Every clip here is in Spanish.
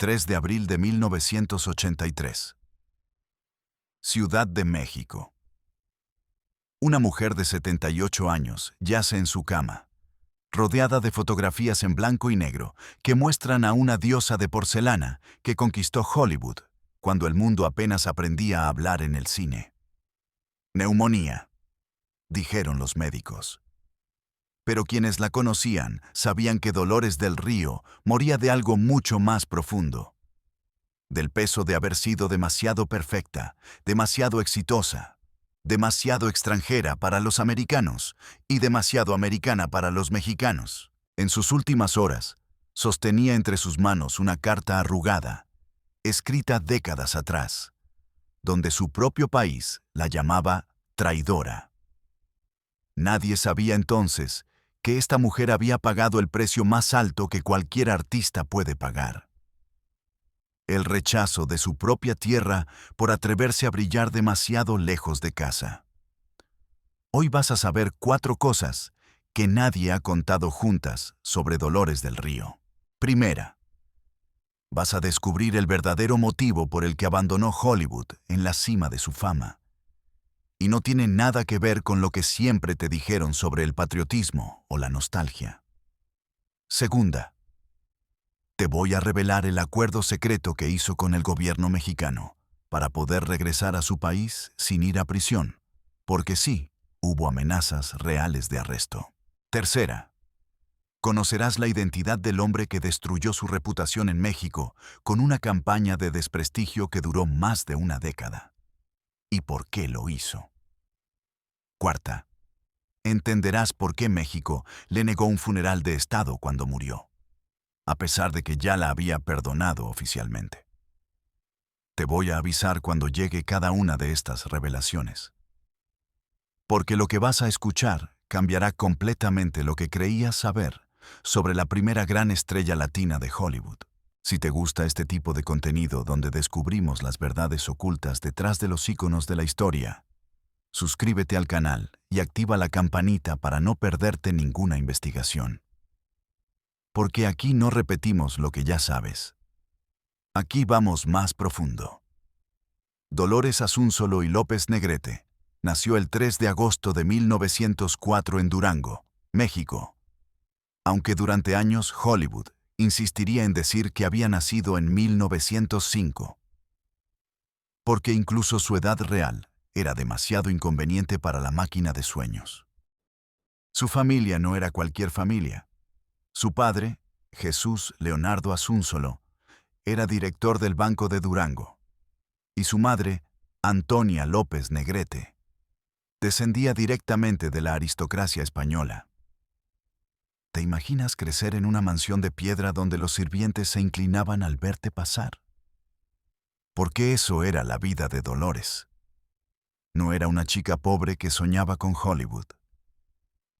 3 de abril de 1983. Ciudad de México. Una mujer de 78 años yace en su cama, rodeada de fotografías en blanco y negro que muestran a una diosa de porcelana que conquistó Hollywood cuando el mundo apenas aprendía a hablar en el cine. Neumonía, dijeron los médicos. Pero quienes la conocían sabían que Dolores del Río moría de algo mucho más profundo. Del peso de haber sido demasiado perfecta, demasiado exitosa, demasiado extranjera para los americanos y demasiado americana para los mexicanos. En sus últimas horas, sostenía entre sus manos una carta arrugada, escrita décadas atrás, donde su propio país la llamaba traidora. Nadie sabía entonces que esta mujer había pagado el precio más alto que cualquier artista puede pagar. El rechazo de su propia tierra por atreverse a brillar demasiado lejos de casa. Hoy vas a saber 4 cosas que nadie ha contado juntas sobre Dolores del Río. Primera, vas a descubrir el verdadero motivo por el que abandonó Hollywood en la cima de su fama. Y no tiene nada que ver con lo que siempre te dijeron sobre el patriotismo o la nostalgia. Segunda, te voy a revelar el acuerdo secreto que hizo con el gobierno mexicano para poder regresar a su país sin ir a prisión, porque sí, hubo amenazas reales de arresto. Tercera, conocerás la identidad del hombre que destruyó su reputación en México con una campaña de desprestigio que duró más de una década. ¿Y por qué lo hizo? Cuarta, entenderás por qué México le negó un funeral de Estado cuando murió, a pesar de que ya la había perdonado oficialmente. Te voy a avisar cuando llegue cada una de estas revelaciones. Porque lo que vas a escuchar cambiará completamente lo que creías saber sobre la primera gran estrella latina de Hollywood. Si te gusta este tipo de contenido donde descubrimos las verdades ocultas detrás de los íconos de la historia, suscríbete al canal y activa la campanita para no perderte ninguna investigación. Porque aquí no repetimos lo que ya sabes. Aquí vamos más profundo. Dolores Asúnzolo y López Negrete nació el 3 de agosto de 1904 en Durango, México. Aunque durante años Hollywood insistiría en decir que había nacido en 1905. Porque incluso su edad real era demasiado inconveniente para la máquina de sueños. Su familia no era cualquier familia. Su padre, Jesús Leonardo Asúnzolo, era director del Banco de Durango. Y su madre, Antonia López Negrete, descendía directamente de la aristocracia española. ¿Te imaginas crecer en una mansión de piedra donde los sirvientes se inclinaban al verte pasar? Porque eso era la vida de Dolores. No era una chica pobre que soñaba con Hollywood.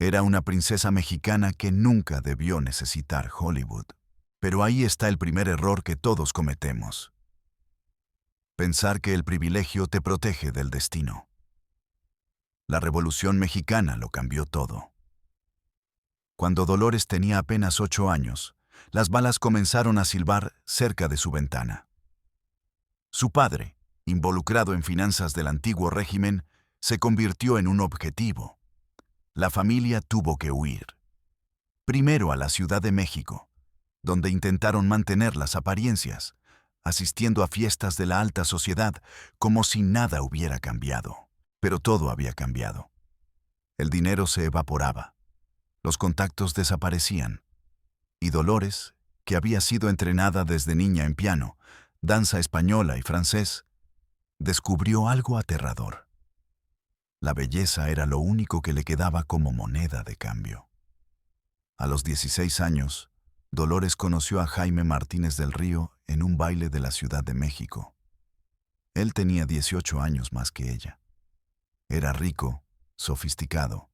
Era una princesa mexicana que nunca debió necesitar Hollywood. Pero ahí está el primer error que todos cometemos. Pensar que el privilegio te protege del destino. La Revolución Mexicana lo cambió todo. Cuando Dolores tenía apenas 8 años, las balas comenzaron a silbar cerca de su ventana. Su padre, involucrado en finanzas del antiguo régimen, se convirtió en un objetivo. La familia tuvo que huir. Primero a la Ciudad de México, donde intentaron mantener las apariencias, asistiendo a fiestas de la alta sociedad como si nada hubiera cambiado. Pero todo había cambiado. El dinero se evaporaba. Los contactos desaparecían. Y Dolores, que había sido entrenada desde niña en piano, danza española y francés, descubrió algo aterrador. La belleza era lo único que le quedaba como moneda de cambio. A los 16 años, Dolores conoció a Jaime Martínez del Río en un baile de la Ciudad de México. Él tenía 18 años más que ella. Era rico, sofisticado.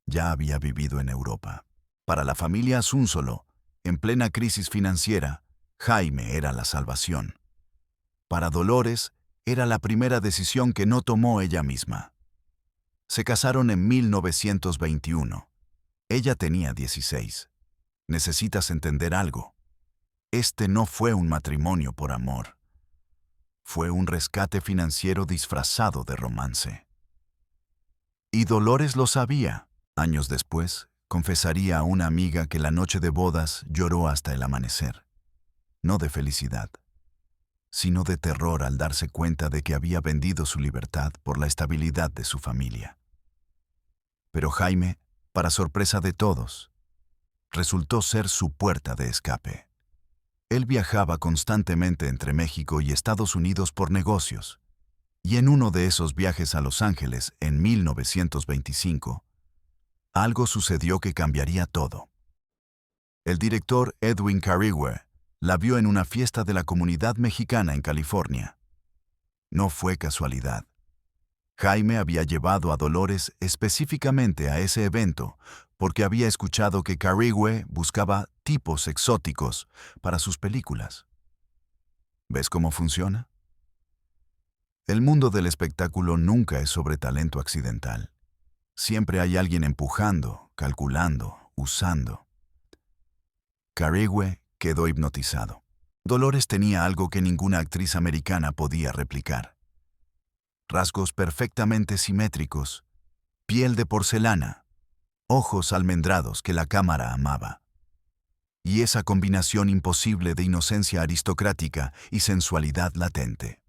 Ya había vivido en Europa. Para la familia Asúnzolo, en plena crisis financiera, Jaime era la salvación. Para Dolores, era la primera decisión que no tomó ella misma. Se casaron en 1921. Ella tenía 16. Necesitas entender algo. Este no fue un matrimonio por amor. Fue un rescate financiero disfrazado de romance. Y Dolores lo sabía. Años después, confesaría a una amiga que la noche de bodas lloró hasta el amanecer. No de felicidad, sino de terror al darse cuenta de que había vendido su libertad por la estabilidad de su familia. Pero Jaime, para sorpresa de todos, resultó ser su puerta de escape. Él viajaba constantemente entre México y Estados Unidos por negocios, y en uno de esos viajes a Los Ángeles en 1925, algo sucedió que cambiaría todo. El director Edwin Carrigue la vio en una fiesta de la comunidad mexicana en California. No fue casualidad. Jaime había llevado a Dolores específicamente a ese evento porque había escuchado que Carrigue buscaba tipos exóticos para sus películas. ¿Ves cómo funciona? El mundo del espectáculo nunca es sobre talento accidental. Siempre hay alguien empujando, calculando, usando. Carrigue quedó hipnotizado. Dolores tenía algo que ninguna actriz americana podía replicar. Rasgos perfectamente simétricos, piel de porcelana, ojos almendrados que la cámara amaba. Y esa combinación imposible de inocencia aristocrática y sensualidad latente.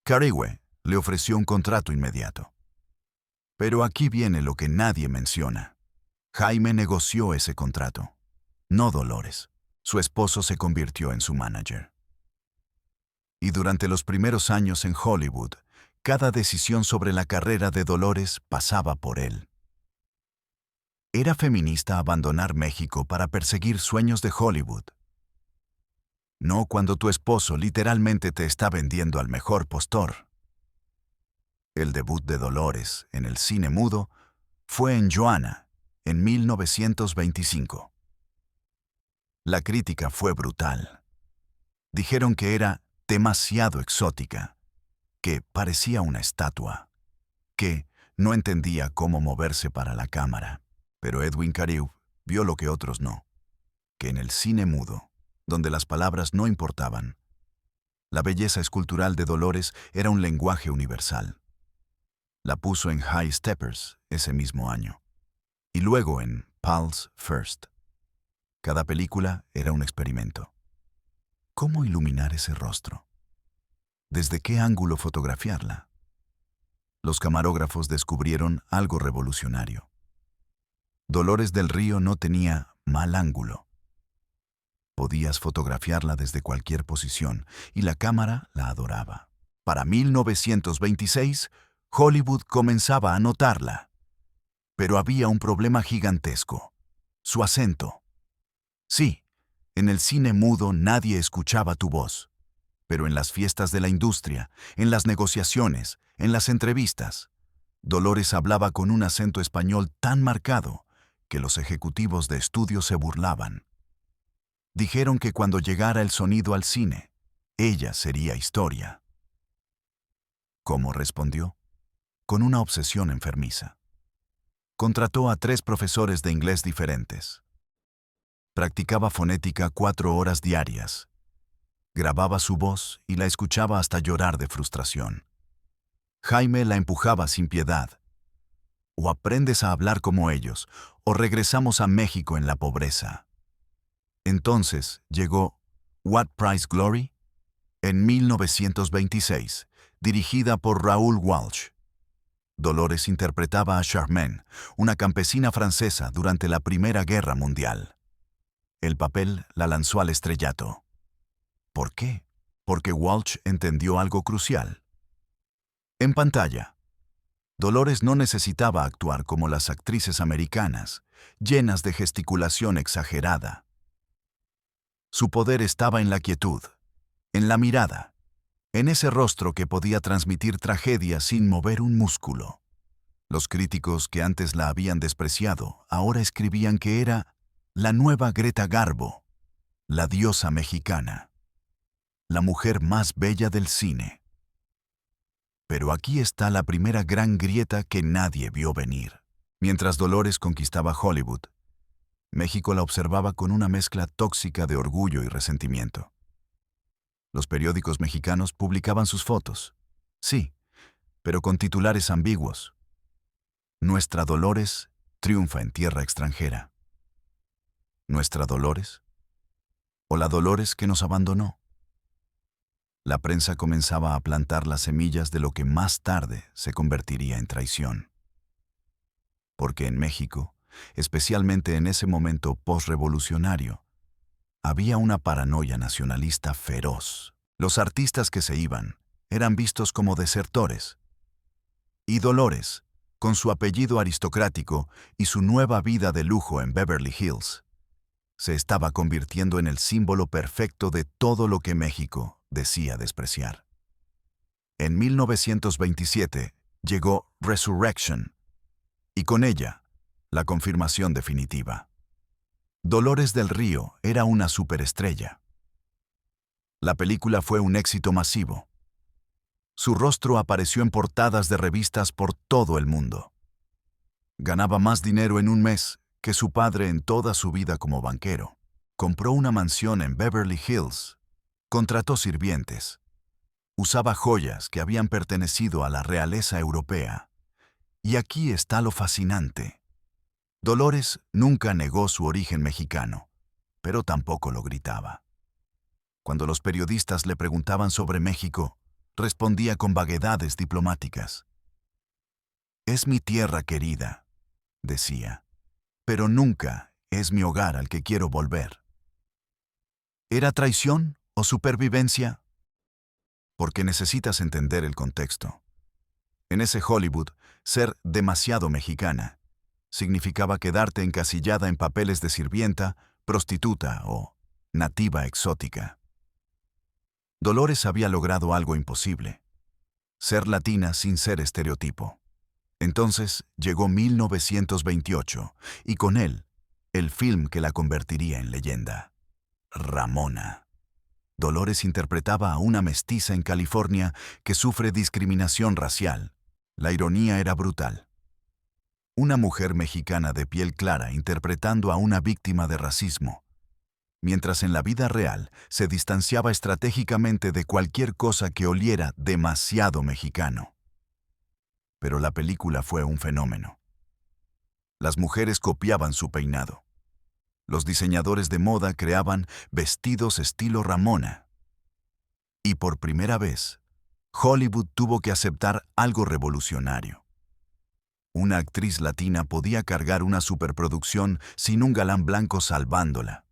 Carrigue le ofreció un contrato inmediato. Pero aquí viene lo que nadie menciona. Jaime negoció ese contrato, no Dolores. Su esposo se convirtió en su manager. Y durante los primeros años en Hollywood, cada decisión sobre la carrera de Dolores pasaba por él. ¿Era feminista abandonar México para perseguir sueños de Hollywood? No cuando tu esposo literalmente te está vendiendo al mejor postor. El debut de Dolores en el cine mudo fue en Joanna, en 1925. La crítica fue brutal. Dijeron que era demasiado exótica, que parecía una estatua, que no entendía cómo moverse para la cámara. Pero Edwin Carrigue vio lo que otros no, que en el cine mudo, donde las palabras no importaban, la belleza escultural de Dolores era un lenguaje universal. La puso en High Steppers ese mismo año, y luego en Pulse First. Cada película era un experimento. ¿Cómo iluminar ese rostro? ¿Desde qué ángulo fotografiarla? Los camarógrafos descubrieron algo revolucionario. Dolores del Río no tenía mal ángulo. Podías fotografiarla desde cualquier posición y la cámara la adoraba. Para 1926, Hollywood comenzaba a notarla. Pero había un problema gigantesco: su acento. Sí, en el cine mudo nadie escuchaba tu voz, pero en las fiestas de la industria, en las negociaciones, en las entrevistas, Dolores hablaba con un acento español tan marcado que los ejecutivos de estudio se burlaban. Dijeron que cuando llegara el sonido al cine, ella sería historia. ¿Cómo respondió? Con una obsesión enfermiza. Contrató a 3 profesores de inglés diferentes. Practicaba fonética 4 horas diarias. Grababa su voz y la escuchaba hasta llorar de frustración. Jaime la empujaba sin piedad. O aprendes a hablar como ellos, o regresamos a México en la pobreza. Entonces llegó What Price Glory en 1926, dirigida por Raoul Walsh. Dolores interpretaba a Charmaine, una campesina francesa durante la Primera Guerra Mundial. El papel la lanzó al estrellato. ¿Por qué? Porque Walsh entendió algo crucial. En pantalla, Dolores no necesitaba actuar como las actrices americanas, llenas de gesticulación exagerada. Su poder estaba en la quietud, en la mirada, en ese rostro que podía transmitir tragedia sin mover un músculo. Los críticos que antes la habían despreciado ahora escribían que era la nueva Greta Garbo, la diosa mexicana, la mujer más bella del cine. Pero aquí está la primera gran grieta que nadie vio venir. Mientras Dolores conquistaba Hollywood, México la observaba con una mezcla tóxica de orgullo y resentimiento. Los periódicos mexicanos publicaban sus fotos. Sí, pero con titulares ambiguos. Nuestra Dolores triunfa en tierra extranjera. ¿Nuestra Dolores? ¿O la Dolores que nos abandonó? La prensa comenzaba a plantar las semillas de lo que más tarde se convertiría en traición. Porque en México, especialmente en ese momento postrevolucionario, había una paranoia nacionalista feroz. Los artistas que se iban eran vistos como desertores. Y Dolores, con su apellido aristocrático y su nueva vida de lujo en Beverly Hills, se estaba convirtiendo en el símbolo perfecto de todo lo que México decía despreciar. En 1927 llegó Resurrection, y con ella, la confirmación definitiva. Dolores del Río era una superestrella. La película fue un éxito masivo. Su rostro apareció en portadas de revistas por todo el mundo. Ganaba más dinero en un mes que su padre en toda su vida como banquero. Compró una mansión en Beverly Hills. Contrató sirvientes. Usaba joyas que habían pertenecido a la realeza europea. Y aquí está lo fascinante. Dolores nunca negó su origen mexicano, pero tampoco lo gritaba. Cuando los periodistas le preguntaban sobre México, respondía con vaguedades diplomáticas. «Es mi tierra querida», decía, «pero nunca es mi hogar al que quiero volver». ¿Era traición o supervivencia? Porque necesitas entender el contexto. En ese Hollywood, ser demasiado mexicana significaba quedarte encasillada en papeles de sirvienta, prostituta o nativa exótica. Dolores había logrado algo imposible: ser latina sin ser estereotipo. Entonces llegó 1928 y con él, el film que la convertiría en leyenda. Ramona. Dolores interpretaba a una mestiza en California que sufre discriminación racial. La ironía era brutal. Una mujer mexicana de piel clara interpretando a una víctima de racismo, mientras en la vida real se distanciaba estratégicamente de cualquier cosa que oliera demasiado mexicano. Pero la película fue un fenómeno. Las mujeres copiaban su peinado. Los diseñadores de moda creaban vestidos estilo Ramona. Y por primera vez, Hollywood tuvo que aceptar algo revolucionario. Una actriz latina podía cargar una superproducción sin un galán blanco salvándola.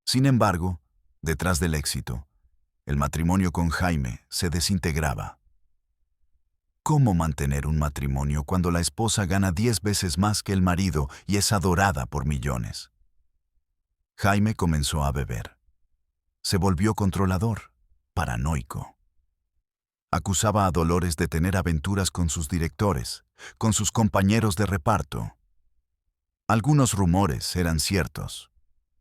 Sin embargo, detrás del éxito, el matrimonio con Jaime se desintegraba. ¿Cómo mantener un matrimonio cuando la esposa gana 10 veces más que el marido y es adorada por millones? Jaime comenzó a beber. Se volvió controlador, paranoico. Acusaba a Dolores de tener aventuras con sus directores, con sus compañeros de reparto. Algunos rumores eran ciertos.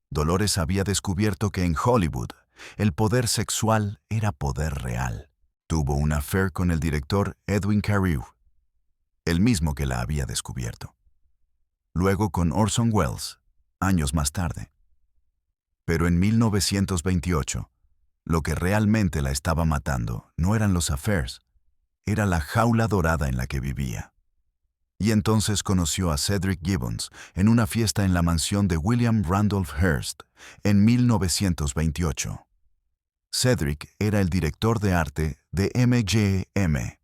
Dolores había descubierto que en Hollywood el poder sexual era poder real. Tuvo un affair con el director Edwin Carew, el mismo que la había descubierto. Luego con Orson Welles, años más tarde. Pero en 1928, lo que realmente la estaba matando no eran los affairs, era la jaula dorada en la que vivía. Y entonces conoció a Cedric Gibbons en una fiesta en la mansión de William Randolph Hearst en 1928. Cedric era el director de arte de MGM,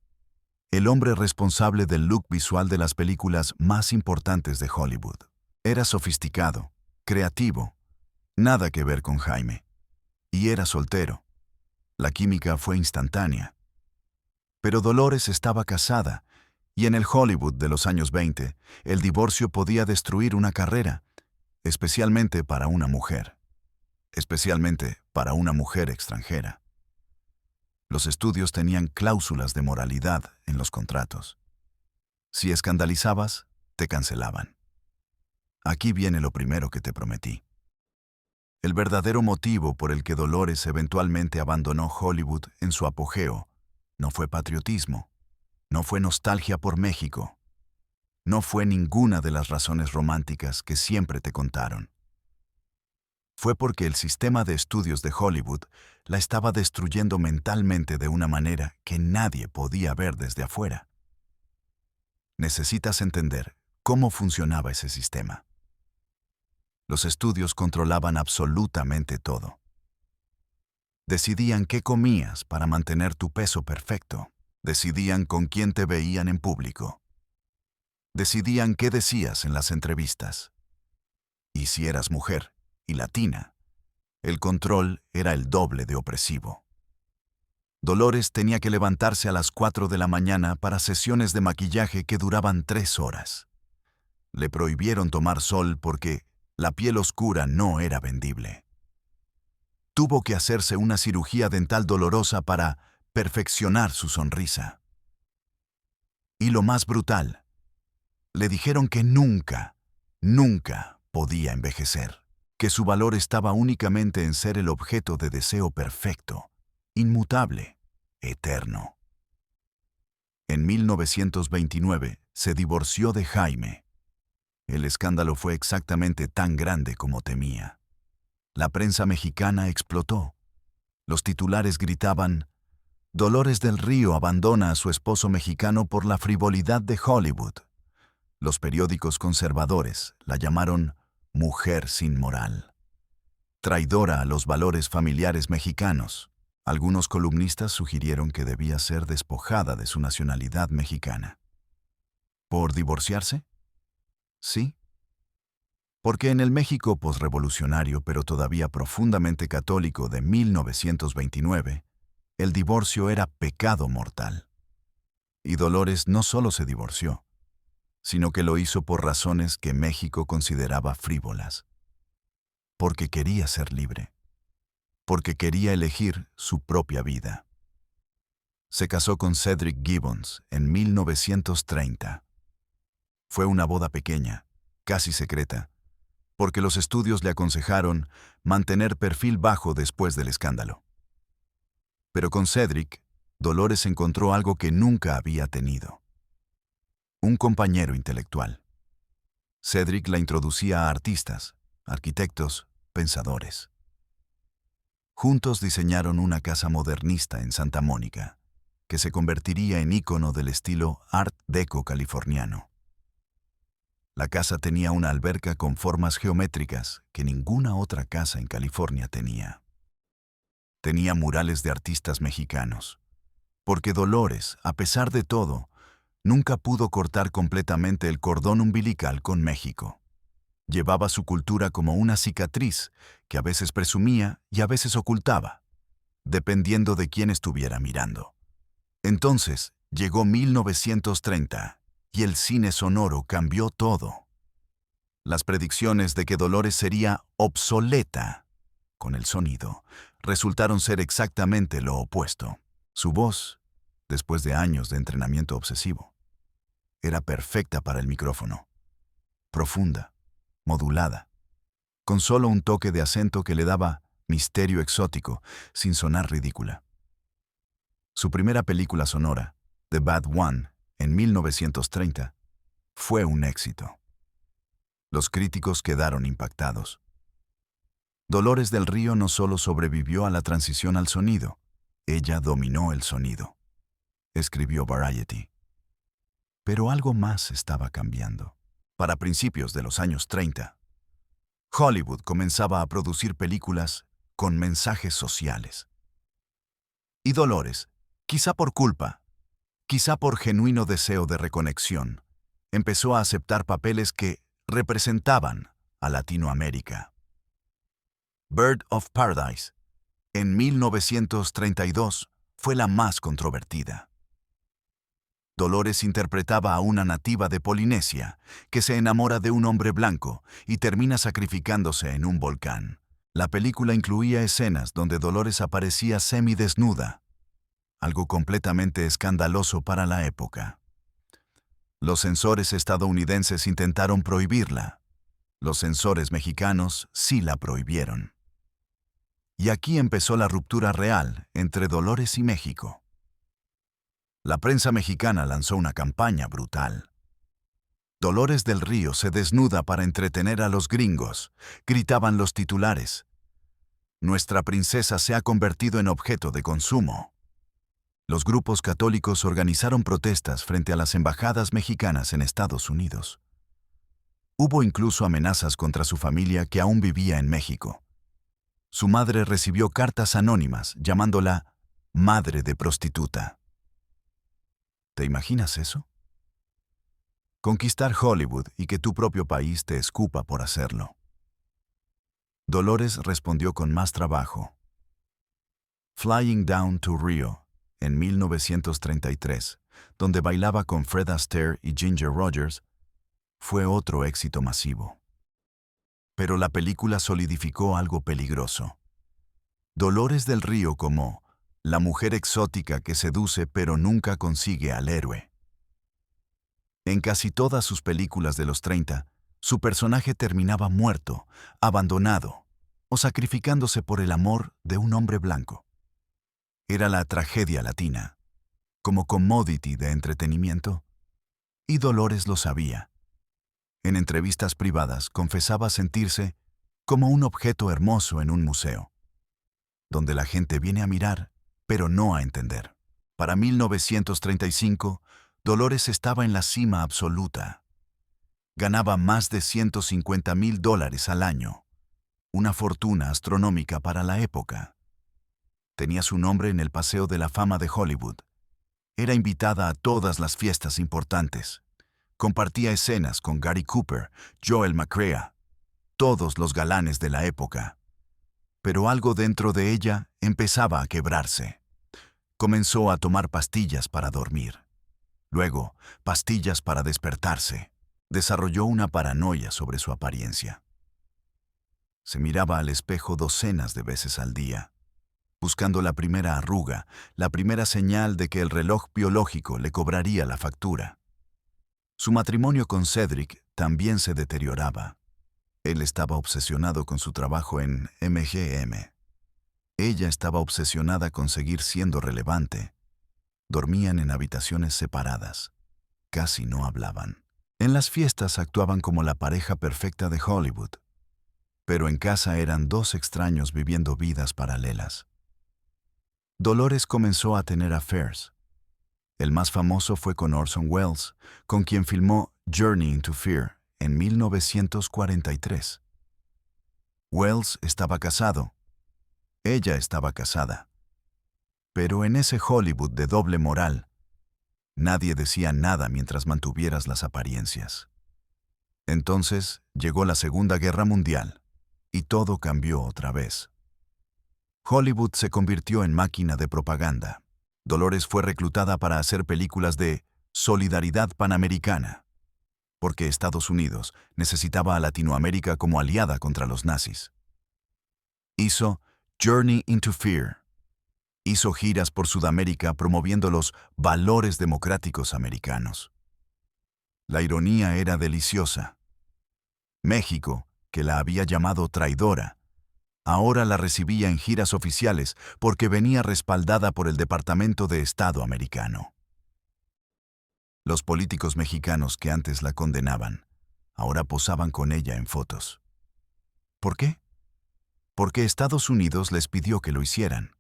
el hombre responsable del look visual de las películas más importantes de Hollywood. Era sofisticado, creativo, nada que ver con Jaime. Y era soltero. La química fue instantánea. Pero Dolores estaba casada, y en el Hollywood de los años 20, el divorcio podía destruir una carrera, especialmente para una mujer. Especialmente para una mujer extranjera. Los estudios tenían cláusulas de moralidad en los contratos. Si escandalizabas, te cancelaban. Aquí viene lo primero que te prometí. El verdadero motivo por el que Dolores eventualmente abandonó Hollywood en su apogeo no fue patriotismo, no fue nostalgia por México. No fue ninguna de las razones románticas que siempre te contaron. Fue porque el sistema de estudios de Hollywood la estaba destruyendo mentalmente de una manera que nadie podía ver desde afuera. Necesitas entender cómo funcionaba ese sistema. Los estudios controlaban absolutamente todo. Decidían qué comías para mantener tu peso perfecto. Decidían con quién te veían en público. Decidían qué decías en las entrevistas. Y si eras mujer y latina, el control era el doble de opresivo. Dolores tenía que levantarse a las 4 de la mañana para sesiones de maquillaje que duraban 3 horas. Le prohibieron tomar sol porque la piel oscura no era vendible. Tuvo que hacerse una cirugía dental dolorosa para perfeccionar su sonrisa. Y lo más brutal, le dijeron que nunca podía envejecer, que su valor estaba únicamente en ser el objeto de deseo perfecto, inmutable, eterno. En 1929 se divorció de Jaime. El escándalo fue exactamente tan grande como temía. La prensa mexicana explotó. Los titulares gritaban: Dolores del Río abandona a su esposo mexicano por la frivolidad de Hollywood. Los periódicos conservadores la llamaron mujer sin moral, traidora a los valores familiares mexicanos. Algunos columnistas sugirieron que debía ser despojada de su nacionalidad mexicana. ¿Por divorciarse? Sí. Porque en el México posrevolucionario, pero todavía profundamente católico de 1929, el divorcio era pecado mortal. Y Dolores no solo se divorció, sino que lo hizo por razones que México consideraba frívolas. Porque quería ser libre. Porque quería elegir su propia vida. Se casó con Cedric Gibbons en 1930. Fue una boda pequeña, casi secreta, porque los estudios le aconsejaron mantener perfil bajo después del escándalo. Pero con Cedric, Dolores encontró algo que nunca había tenido: un compañero intelectual. Cedric la introducía a artistas, arquitectos, pensadores. Juntos diseñaron una casa modernista en Santa Mónica, que se convertiría en ícono del estilo Art Deco californiano. La casa tenía una alberca con formas geométricas que ninguna otra casa en California tenía. Tenía murales de artistas mexicanos, porque Dolores, a pesar de todo, nunca pudo cortar completamente el cordón umbilical con México. Llevaba su cultura como una cicatriz que a veces presumía y a veces ocultaba, dependiendo de quién estuviera mirando. Entonces llegó 1930 y el cine sonoro cambió todo. Las predicciones de que Dolores sería obsoleta con el sonido resultaron ser exactamente lo opuesto. Su voz, después de años de entrenamiento obsesivo, era perfecta para el micrófono, profunda, modulada, con solo un toque de acento que le daba misterio exótico, sin sonar ridícula. Su primera película sonora, The Bad One, en 1930, fue un éxito. Los críticos quedaron impactados. Dolores del Río no solo sobrevivió a la transición al sonido, ella dominó el sonido, escribió Variety. Pero algo más estaba cambiando. Para principios de los años 30, Hollywood comenzaba a producir películas con mensajes sociales. Y Dolores, quizá por culpa, quizá por genuino deseo de reconexión, empezó a aceptar papeles que representaban a Latinoamérica. Bird of Paradise, en 1932, fue la más controvertida. Dolores interpretaba a una nativa de Polinesia que se enamora de un hombre blanco y termina sacrificándose en un volcán. La película incluía escenas donde Dolores aparecía semidesnuda, algo completamente escandaloso para la época. Los censores estadounidenses intentaron prohibirla. Los censores mexicanos sí la prohibieron. Y aquí empezó la ruptura real entre Dolores y México. La prensa mexicana lanzó una campaña brutal. Dolores del Río se desnuda para entretener a los gringos, gritaban los titulares. Nuestra princesa se ha convertido en objeto de consumo. Los grupos católicos organizaron protestas frente a las embajadas mexicanas en Estados Unidos. Hubo incluso amenazas contra su familia que aún vivía en México. Su madre recibió cartas anónimas llamándola madre de prostituta. ¿Te imaginas eso? Conquistar Hollywood y que tu propio país te escupa por hacerlo. Dolores respondió con más trabajo. Flying Down to Rio, en 1933, donde bailaba con Fred Astaire y Ginger Rogers, fue otro éxito masivo. Pero la película solidificó algo peligroso. Dolores del Río como la mujer exótica que seduce pero nunca consigue al héroe. En casi todas sus películas de los 30, su personaje terminaba muerto, abandonado o sacrificándose por el amor de un hombre blanco. Era la tragedia latina, como commodity de entretenimiento, y Dolores lo sabía. En entrevistas privadas confesaba sentirse como un objeto hermoso en un museo, donde la gente viene a mirar, pero no a entender. Para 1935, Dolores estaba en la cima absoluta. Ganaba más de $150,000 al año, una fortuna astronómica para la época. Tenía su nombre en el Paseo de la Fama de Hollywood. Era invitada a todas las fiestas importantes. Compartía escenas con Gary Cooper, Joel McCrea, todos los galanes de la época. Pero algo dentro de ella empezaba a quebrarse. Comenzó a tomar pastillas para dormir. Luego, pastillas para despertarse. Desarrolló una paranoia sobre su apariencia. Se miraba al espejo docenas de veces al día, buscando la primera arruga, la primera señal de que el reloj biológico le cobraría la factura. Su matrimonio con Cedric también se deterioraba. Él estaba obsesionado con su trabajo en MGM. Ella estaba obsesionada con seguir siendo relevante. Dormían en habitaciones separadas. Casi no hablaban. En las fiestas actuaban como la pareja perfecta de Hollywood. Pero en casa eran dos extraños viviendo vidas paralelas. Dolores comenzó a tener affairs. El más famoso fue con Orson Welles, con quien filmó Journey into Fear en 1943. Welles estaba casado. Ella estaba casada. Pero en ese Hollywood de doble moral, nadie decía nada mientras mantuvieras las apariencias. Entonces llegó la Segunda Guerra Mundial y todo cambió otra vez. Hollywood se convirtió en máquina de propaganda. Dolores fue reclutada para hacer películas de solidaridad panamericana, porque Estados Unidos necesitaba a Latinoamérica como aliada contra los nazis. Hizo Journey into Fear. Hizo giras por Sudamérica promoviendo los valores democráticos americanos. La ironía era deliciosa. México, que la había llamado traidora, ahora la recibía en giras oficiales porque venía respaldada por el Departamento de Estado americano. Los políticos mexicanos que antes la condenaban, ahora posaban con ella en fotos. ¿Por qué? Porque Estados Unidos les pidió que lo hicieran.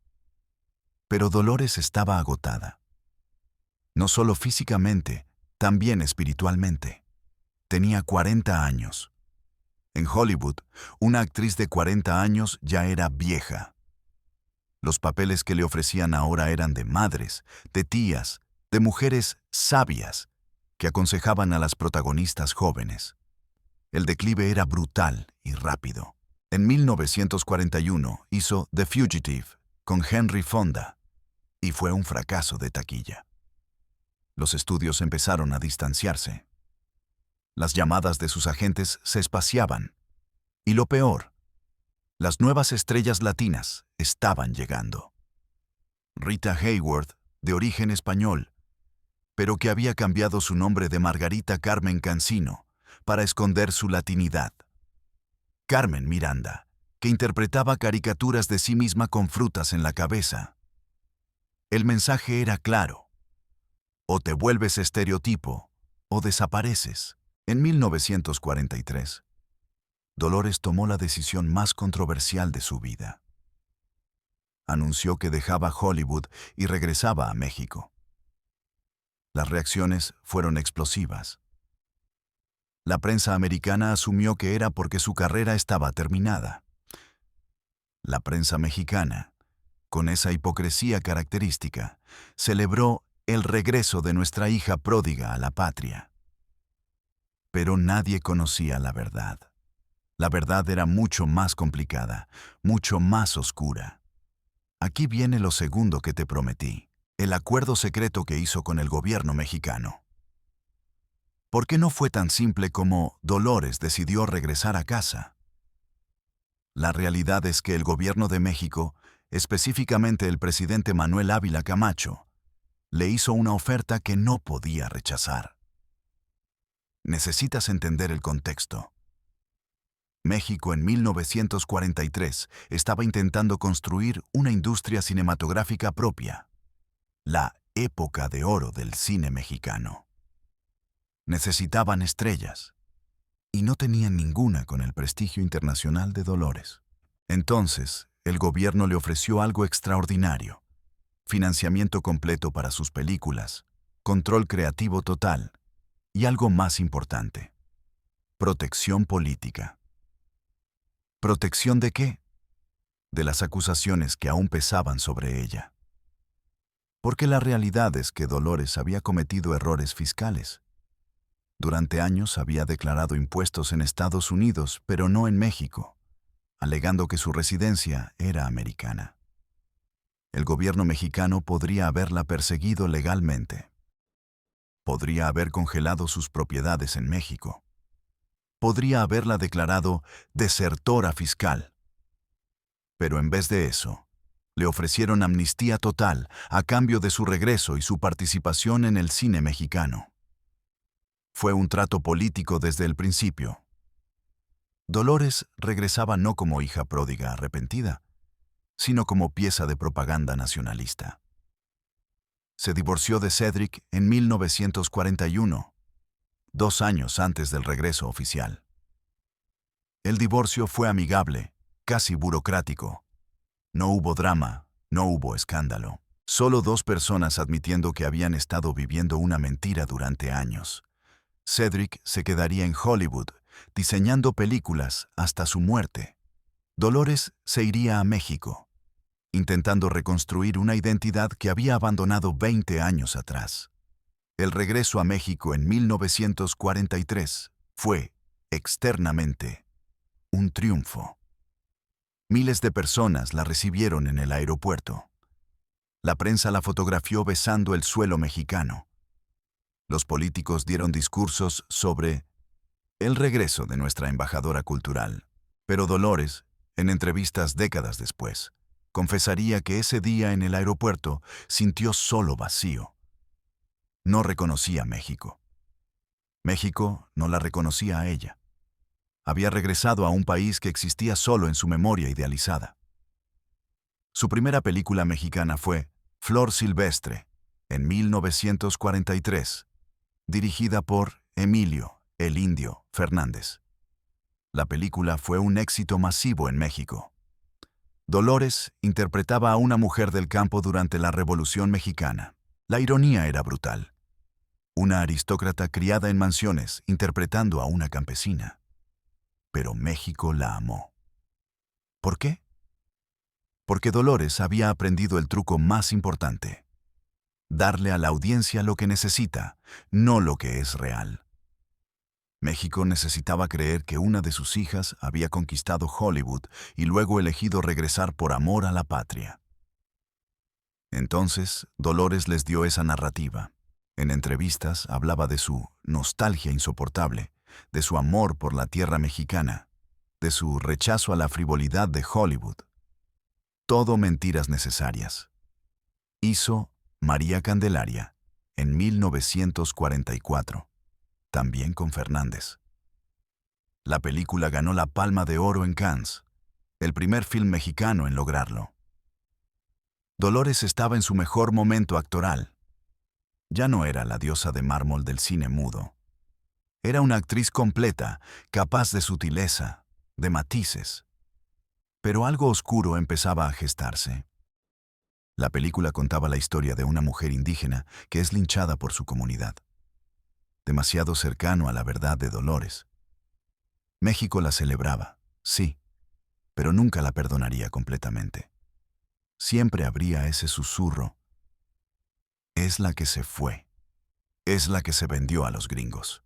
Pero Dolores estaba agotada. No solo físicamente, también espiritualmente. Tenía 40 años. En Hollywood, una actriz de 40 años ya era vieja. Los papeles que le ofrecían ahora eran de madres, de tías, de mujeres sabias que aconsejaban a las protagonistas jóvenes. El declive era brutal y rápido. En 1941 hizo The Fugitive con Henry Fonda y fue un fracaso de taquilla. Los estudios empezaron a distanciarse. Las llamadas de sus agentes se espaciaban. Y lo peor, las nuevas estrellas latinas estaban llegando. Rita Hayworth, de origen español, pero que había cambiado su nombre de Margarita Carmen Cancino para esconder su latinidad. Carmen Miranda, que interpretaba caricaturas de sí misma con frutas en la cabeza. El mensaje era claro: o te vuelves estereotipo o desapareces. En 1943, Dolores tomó la decisión más controversial de su vida. Anunció que dejaba Hollywood y regresaba a México. Las reacciones fueron explosivas. La prensa americana asumió que era porque su carrera estaba terminada. La prensa mexicana, con esa hipocresía característica, celebró el regreso de nuestra hija pródiga a la patria. Pero nadie conocía la verdad. La verdad era mucho más complicada, mucho más oscura. Aquí viene lo segundo que te prometí, el acuerdo secreto que hizo con el gobierno mexicano. ¿Por qué no fue tan simple como Dolores decidió regresar a casa? La realidad es que el gobierno de México, específicamente el presidente Manuel Ávila Camacho, le hizo una oferta que no podía rechazar. Necesitas entender el contexto. México en 1943 estaba intentando construir una industria cinematográfica propia, la época de oro del cine mexicano. Necesitaban estrellas, y no tenían ninguna con el prestigio internacional de Dolores. Entonces, el gobierno le ofreció algo extraordinario: financiamiento completo para sus películas, control creativo total y algo más importante: protección política. ¿Protección de qué? De las acusaciones que aún pesaban sobre ella. Porque la realidad es que Dolores había cometido errores fiscales. Durante años había declarado impuestos en Estados Unidos, pero no en México, alegando que su residencia era americana. El gobierno mexicano podría haberla perseguido legalmente. Podría haber congelado sus propiedades en México. Podría haberla declarado desertora fiscal. Pero en vez de eso, le ofrecieron amnistía total a cambio de su regreso y su participación en el cine mexicano. Fue un trato político desde el principio. Dolores regresaba no como hija pródiga arrepentida, sino como pieza de propaganda nacionalista. Se divorció de Cedric en 1941, 2 años antes del regreso oficial. El divorcio fue amigable, casi burocrático. No hubo drama, no hubo escándalo. Solo 2 personas admitiendo que habían estado viviendo una mentira durante años. Cedric se quedaría en Hollywood, diseñando películas hasta su muerte. Dolores se iría a México, intentando reconstruir una identidad que había abandonado 20 años atrás. El regreso a México en 1943 fue, externamente, un triunfo. Miles de personas la recibieron en el aeropuerto. La prensa la fotografió besando el suelo mexicano. Los políticos dieron discursos sobre el regreso de nuestra embajadora cultural. Pero Dolores, en entrevistas décadas después, confesaría que ese día en el aeropuerto sintió solo vacío. No reconocía México. México no la reconocía a ella. Había regresado a un país que existía solo en su memoria idealizada. Su primera película mexicana fue Flor Silvestre, en 1943, dirigida por Emilio "El Indio" Fernández. La película fue un éxito masivo en México. Dolores interpretaba a una mujer del campo durante la Revolución Mexicana. La ironía era brutal. Una aristócrata criada en mansiones interpretando a una campesina. Pero México la amó. ¿Por qué? Porque Dolores había aprendido el truco más importante: darle a la audiencia lo que necesita, no lo que es real. México necesitaba creer que una de sus hijas había conquistado Hollywood y luego elegido regresar por amor a la patria. Entonces, Dolores les dio esa narrativa. En entrevistas hablaba de su nostalgia insoportable, de su amor por la tierra mexicana, de su rechazo a la frivolidad de Hollywood. Todo mentiras necesarias. Hizo María Candelaria en 1944, también con Fernández. La película ganó la Palma de Oro en Cannes, el primer film mexicano en lograrlo. Dolores estaba en su mejor momento actoral. Ya no era la diosa de mármol del cine mudo. Era una actriz completa, capaz de sutileza, de matices. Pero algo oscuro empezaba a gestarse. La película contaba la historia de una mujer indígena que es linchada por su comunidad. Demasiado cercano a la verdad de Dolores. México la celebraba, sí, pero nunca la perdonaría completamente. Siempre habría ese susurro. Es la que se fue. Es la que se vendió a los gringos.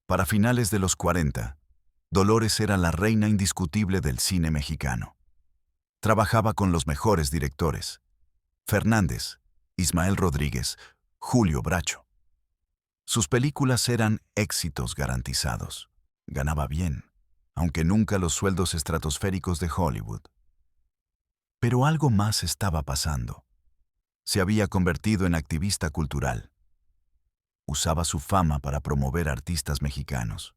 Para finales de los 40, Dolores era la reina indiscutible del cine mexicano. Trabajaba con los mejores directores: Fernández, Ismael Rodríguez, Julio Bracho. Sus películas eran éxitos garantizados. Ganaba bien, aunque nunca los sueldos estratosféricos de Hollywood. Pero algo más estaba pasando. Se había convertido en activista cultural. Usaba su fama para promover artistas mexicanos.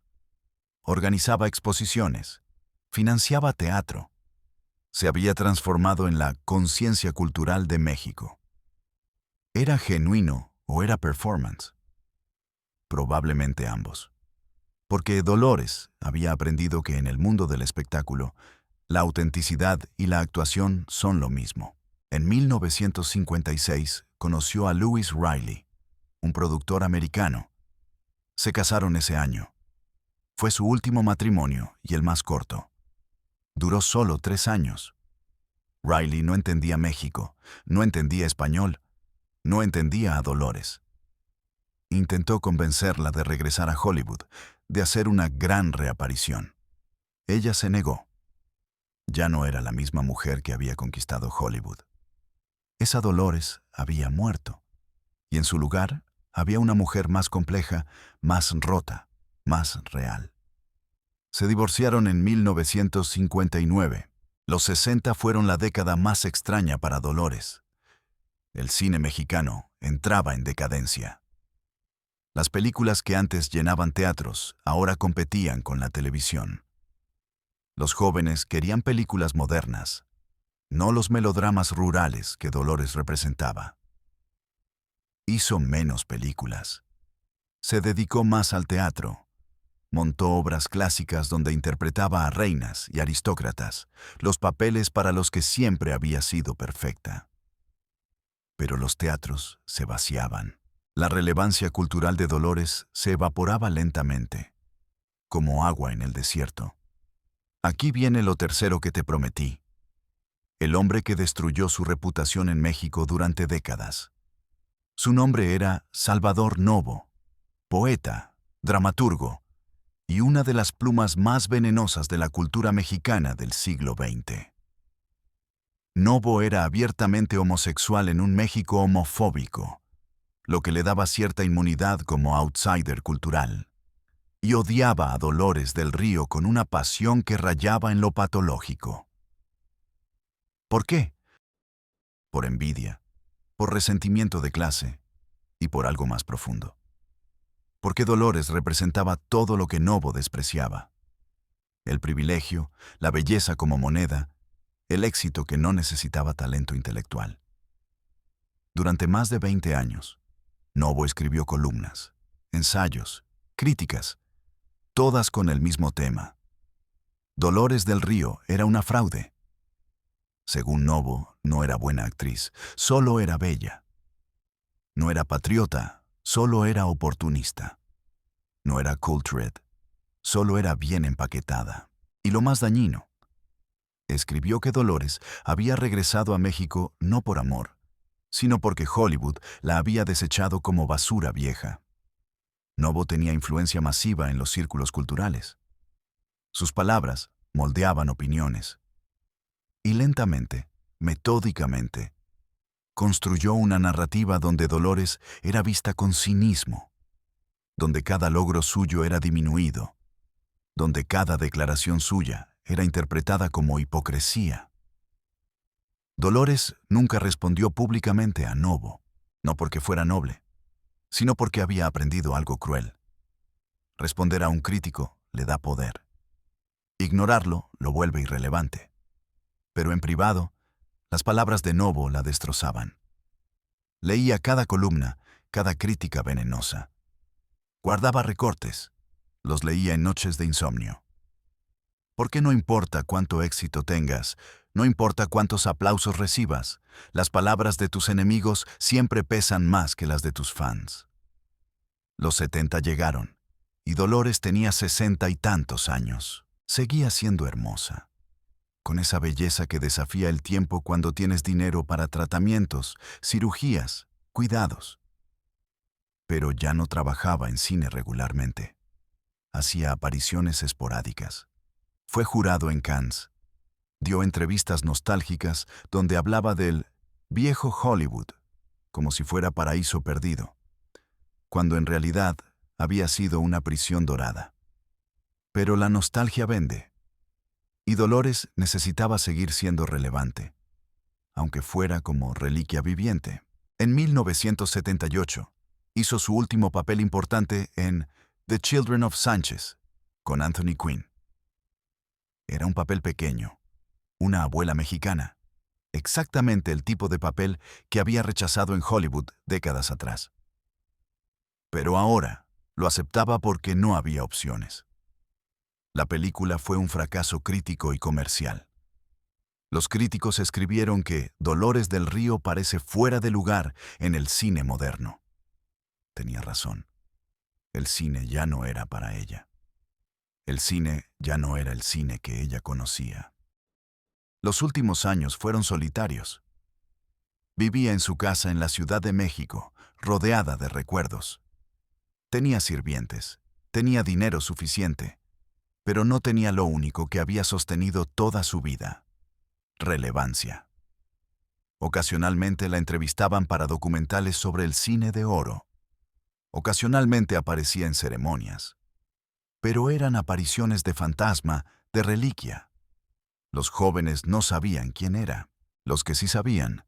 Organizaba exposiciones. Financiaba teatro. Se había transformado en la conciencia cultural de México. ¿Era genuino o era performance? Probablemente ambos. Porque Dolores había aprendido que en el mundo del espectáculo, la autenticidad y la actuación son lo mismo. En 1956 conoció a Louis Riley, un productor americano. Se casaron ese año. Fue su último matrimonio y el más corto. Duró solo 3 años. Riley no entendía México, no entendía español, no entendía a Dolores. Intentó convencerla de regresar a Hollywood, de hacer una gran reaparición. Ella se negó. Ya no era la misma mujer que había conquistado Hollywood. Esa Dolores había muerto, y en su lugar había una mujer más compleja, más rota, más real. Se divorciaron en 1959. Los 60 fueron la década más extraña para Dolores. El cine mexicano entraba en decadencia. Las películas que antes llenaban teatros ahora competían con la televisión. Los jóvenes querían películas modernas, no los melodramas rurales que Dolores representaba. Hizo menos películas. Se dedicó más al teatro. Montó obras clásicas donde interpretaba a reinas y aristócratas, los papeles para los que siempre había sido perfecta. Pero los teatros se vaciaban. La relevancia cultural de Dolores se evaporaba lentamente, como agua en el desierto. Aquí viene lo tercero que te prometí. El hombre que destruyó su reputación en México durante décadas. Su nombre era Salvador Novo, poeta, dramaturgo, y una de las plumas más venenosas de la cultura mexicana del siglo XX. Novo era abiertamente homosexual en un México homofóbico, lo que le daba cierta inmunidad como outsider cultural, y odiaba a Dolores del Río con una pasión que rayaba en lo patológico. ¿Por qué? Por envidia, por resentimiento de clase y por algo más profundo. Porque Dolores representaba todo lo que Novo despreciaba: el privilegio, la belleza como moneda, el éxito que no necesitaba talento intelectual. Durante más de 20 años, Novo escribió columnas, ensayos, críticas, todas con el mismo tema. Dolores del Río era una fraude. Según Novo, no era buena actriz, solo era bella. No era patriota, solo era oportunista. No era cultured, solo era bien empaquetada. Y lo más dañino, escribió que Dolores había regresado a México no por amor, sino porque Hollywood la había desechado como basura vieja. Novo tenía influencia masiva en los círculos culturales. Sus palabras moldeaban opiniones. Y lentamente, metódicamente, construyó una narrativa donde Dolores era vista con cinismo, donde cada logro suyo era disminuido, donde cada declaración suya era interpretada como hipocresía. Dolores nunca respondió públicamente a Novo, no porque fuera noble, sino porque había aprendido algo cruel. Responder a un crítico le da poder. Ignorarlo lo vuelve irrelevante. Pero en privado, las palabras de Novo la destrozaban. Leía cada columna, cada crítica venenosa. Guardaba recortes, Los leía en noches de insomnio. Porque no importa cuánto éxito tengas, no importa cuántos aplausos recibas, las palabras de tus enemigos siempre pesan más que las de tus fans. Los 70 llegaron, y Dolores tenía 60 y tantos años. Seguía siendo hermosa, con esa belleza que desafía el tiempo cuando tienes dinero para tratamientos, cirugías, cuidados. Pero ya no trabajaba en cine regularmente. Hacía apariciones esporádicas. Fue jurado en Cannes. Dio entrevistas nostálgicas donde hablaba del viejo Hollywood, como si fuera paraíso perdido, cuando en realidad había sido una prisión dorada. Pero la nostalgia vende, y Dolores necesitaba seguir siendo relevante, aunque fuera como reliquia viviente. En 1978, hizo su último papel importante en The Children of Sánchez, con Anthony Quinn. Era un papel pequeño, una abuela mexicana, exactamente el tipo de papel que había rechazado en Hollywood décadas atrás. Pero ahora lo aceptaba porque no había opciones. La película fue un fracaso crítico y comercial. Los críticos escribieron que Dolores del Río parece fuera de lugar en el cine moderno. Tenía razón. El cine ya no era para ella. El cine ya no era el cine que ella conocía. Los últimos años fueron solitarios. Vivía en su casa en la Ciudad de México, rodeada de recuerdos. Tenía sirvientes, tenía dinero suficiente, pero no tenía lo único que había sostenido toda su vida: relevancia. Ocasionalmente la entrevistaban para documentales sobre el cine de oro. Ocasionalmente aparecía en ceremonias. Pero eran apariciones de fantasma, de reliquia. Los jóvenes no sabían quién era. Los que sí sabían,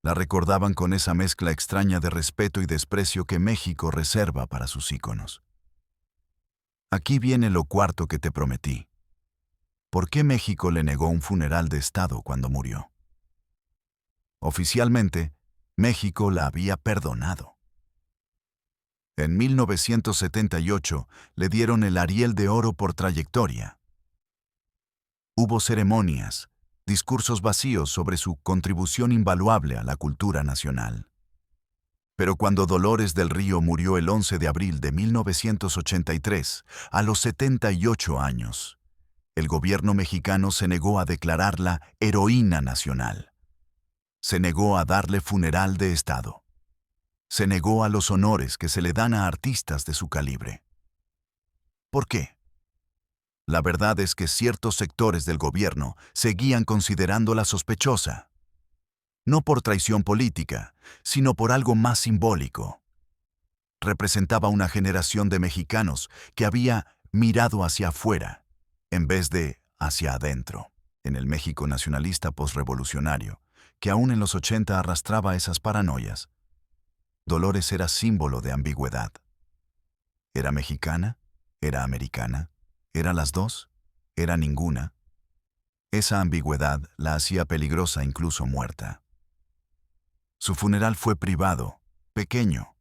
la recordaban con esa mezcla extraña de respeto y desprecio que México reserva para sus íconos. Aquí viene lo cuarto que te prometí. ¿Por qué México le negó un funeral de Estado cuando murió? Oficialmente, México la había perdonado. En 1978 le dieron el Ariel de Oro por trayectoria. Hubo ceremonias, discursos vacíos sobre su contribución invaluable a la cultura nacional. Pero cuando Dolores del Río murió el 11 de abril de 1983, a los 78 años, el gobierno mexicano se negó a declararla heroína nacional. Se negó a darle funeral de Estado. Se negó a los honores que se le dan a artistas de su calibre. ¿Por qué? La verdad es que ciertos sectores del gobierno seguían considerándola sospechosa. No por traición política, sino por algo más simbólico. Representaba una generación de mexicanos que había mirado hacia afuera, en vez de hacia adentro, en el México nacionalista posrevolucionario, que aún en los 80 arrastraba esas paranoias. Dolores era símbolo de ambigüedad. ¿Era mexicana? ¿Era americana? ¿Era las dos? ¿Era ninguna? Esa ambigüedad la hacía peligrosa, incluso muerta. Su funeral fue privado, pequeño.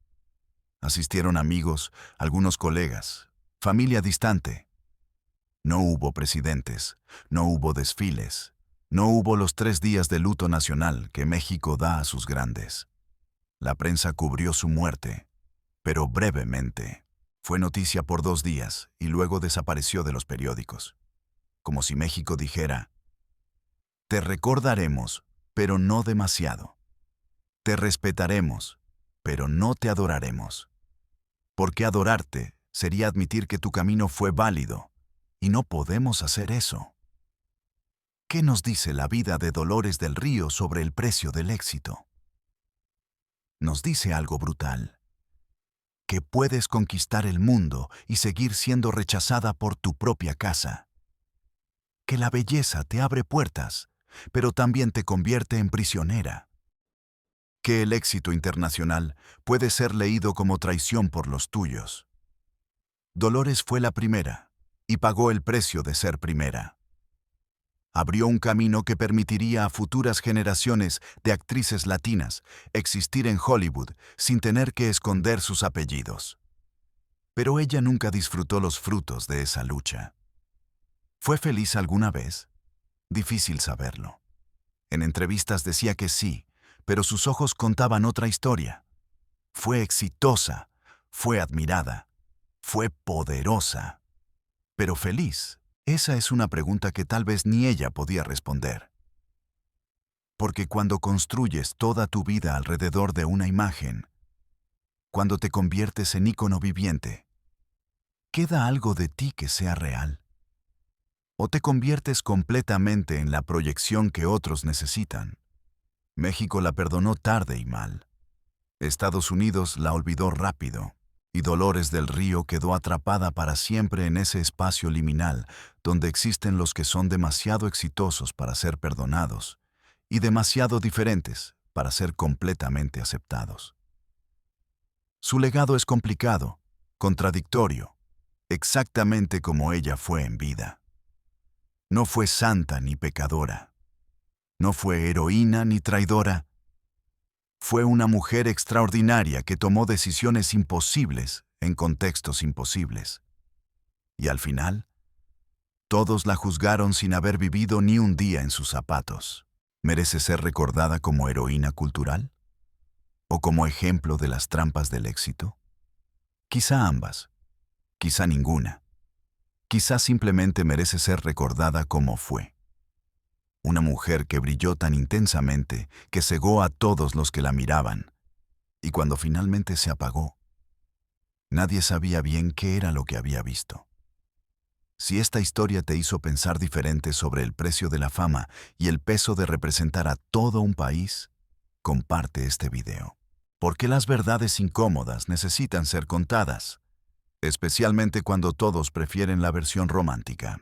Asistieron amigos, algunos colegas, familia distante. No hubo presidentes, no hubo desfiles, no hubo los 3 días de luto nacional que México da a sus grandes. La prensa cubrió su muerte, pero brevemente. Fue noticia por 2 días y luego desapareció de los periódicos. Como si México dijera: te recordaremos, pero no demasiado. Te respetaremos, pero no te adoraremos. Porque adorarte sería admitir que tu camino fue válido, y no podemos hacer eso. ¿Qué nos dice la vida de Dolores del Río sobre el precio del éxito? Nos dice algo brutal: que puedes conquistar el mundo y seguir siendo rechazada por tu propia casa. Que la belleza te abre puertas, pero también te convierte en prisionera. Que el éxito internacional puede ser leído como traición por los tuyos. Dolores fue la primera, y pagó el precio de ser primera. Abrió un camino que permitiría a futuras generaciones de actrices latinas existir en Hollywood sin tener que esconder sus apellidos. Pero ella nunca disfrutó los frutos de esa lucha. ¿Fue feliz alguna vez? Difícil saberlo. En entrevistas decía que sí, pero sus ojos contaban otra historia. Fue exitosa, fue admirada, fue poderosa. Pero feliz, esa es una pregunta que tal vez ni ella podía responder. Porque cuando construyes toda tu vida alrededor de una imagen, cuando te conviertes en ícono viviente, ¿queda algo de ti que sea real? ¿O te conviertes completamente en la proyección que otros necesitan? México la perdonó tarde y mal. Estados Unidos la olvidó rápido. Y Dolores del Río quedó atrapada para siempre en ese espacio liminal donde existen los que son demasiado exitosos para ser perdonados y demasiado diferentes para ser completamente aceptados. Su legado es complicado, contradictorio, exactamente como ella fue en vida. No fue santa ni pecadora. No fue heroína ni traidora. Fue una mujer extraordinaria que tomó decisiones imposibles en contextos imposibles. Y al final, todos la juzgaron sin haber vivido ni un día en sus zapatos. ¿Merece ser recordada como heroína cultural? ¿O como ejemplo de las trampas del éxito? Quizá ambas, quizá ninguna. Quizá simplemente merece ser recordada como fue. Una mujer que brilló tan intensamente que cegó a todos los que la miraban, y cuando finalmente se apagó, nadie sabía bien qué era lo que había visto. Si esta historia te hizo pensar diferente sobre el precio de la fama y el peso de representar a todo un país, comparte este video. Porque las verdades incómodas necesitan ser contadas, especialmente cuando todos prefieren la versión romántica.